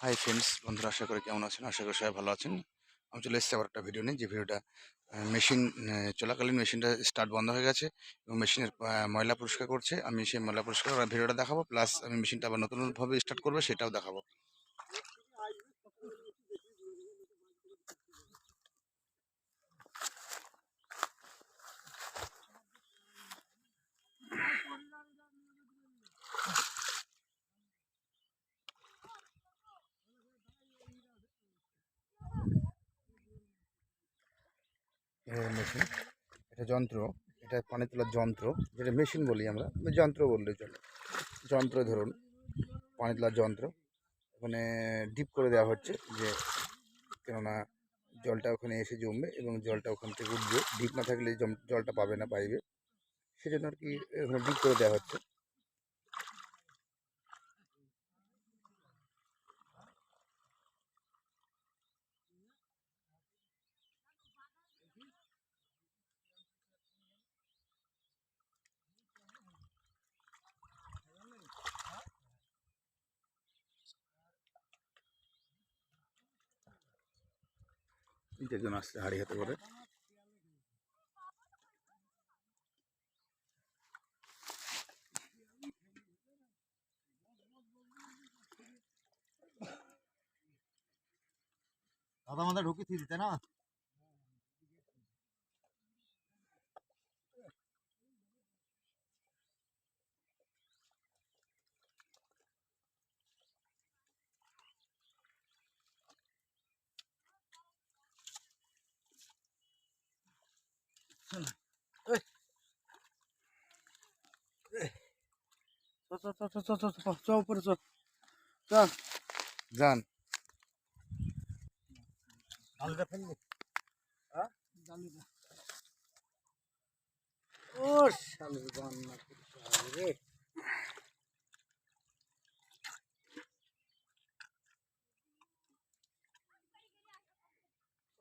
Hi friends, বন্ধুরা, আশা করি কেমন আছেন? আশা করি সবাই ভালো আছেন। আমি চলে এসেছি আবার একটা ভিডিও নিয়ে, যে ভিডিওটা মেশিন চলাকালীন মেশিনটা স্টার্ট বন্ধ হয়ে গেছে এবং মেশিনের ময়লা পরিষ্কার করছে। আমি সেই ময়লা পরিষ্কার করার ভিডিওটা দেখাবো, প্লাস আমি মেশিনটা আবার নতুনভাবে স্টার্ট করবো সেটাও দেখাবো। মেশিন, এটা যন্ত্র, এটা পানি তোলার যন্ত্র, যেটা মেশিন বলি আমরা, যন্ত্র বললে চলে। যন্ত্র ধরুন, পানি তোলার যন্ত্র। ওখানে ডিপ করে দেওয়া হচ্ছে, যে কেননা জলটা ওখানে এসে জমবে এবং জলটা ওখান থেকে উঠবে। ডিপ না থাকলে জলটা পাবে না পাইবে, সেজন্য আর কি ওখানে ডিপ করে দেওয়া হচ্ছে। একজন আসছে হাড়ি হাতে করে। দাদা মাথা ঢুকিয়ে দিতে না। উপরে চল যান। জালটা ফেললি। হ্যাঁ জালিটা ও শালি বান্না রে।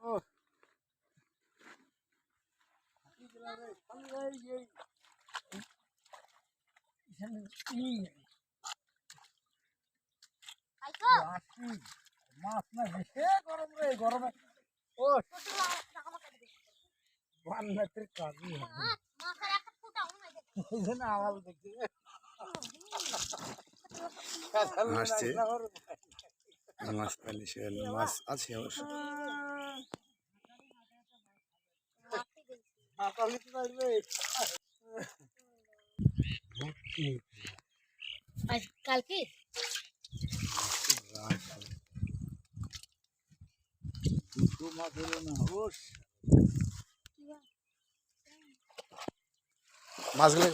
ও মাছ না বেশি গরম রে, গরমে ও বান্নাতের কাজই হবে এই জন্য আওয়াজ দেখছি আসছে মাছ, মাছ আছে অবশ্য। কালকে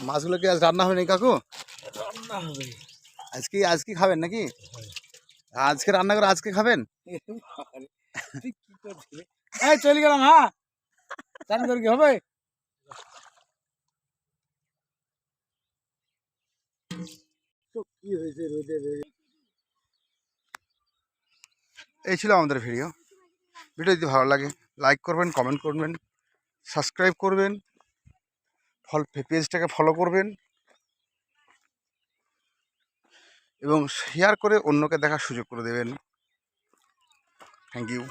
মাছগুলো কি আজ রান্না হবে নাকি কাকু? রান্না হবে আজকে খাবেন নাকি? আজকে রান্না করে আজকে খাবেন? তুই কি করছিস? এই চলে গেলাম। হ্যাঁ চান করে কি হবে? তো কি হয়েছে রোদে এই ছিল আমাদের ভিডিও। যদি ভালো লাগে লাইক করবেন, কমেন্ট করবেন, সাবস্ক্রাইব করবেন, পেজটাকে ফলো করবেন এবং শেয়ার করে অন্যকে দেখার সুযোগ করে দেবেন। Thank you.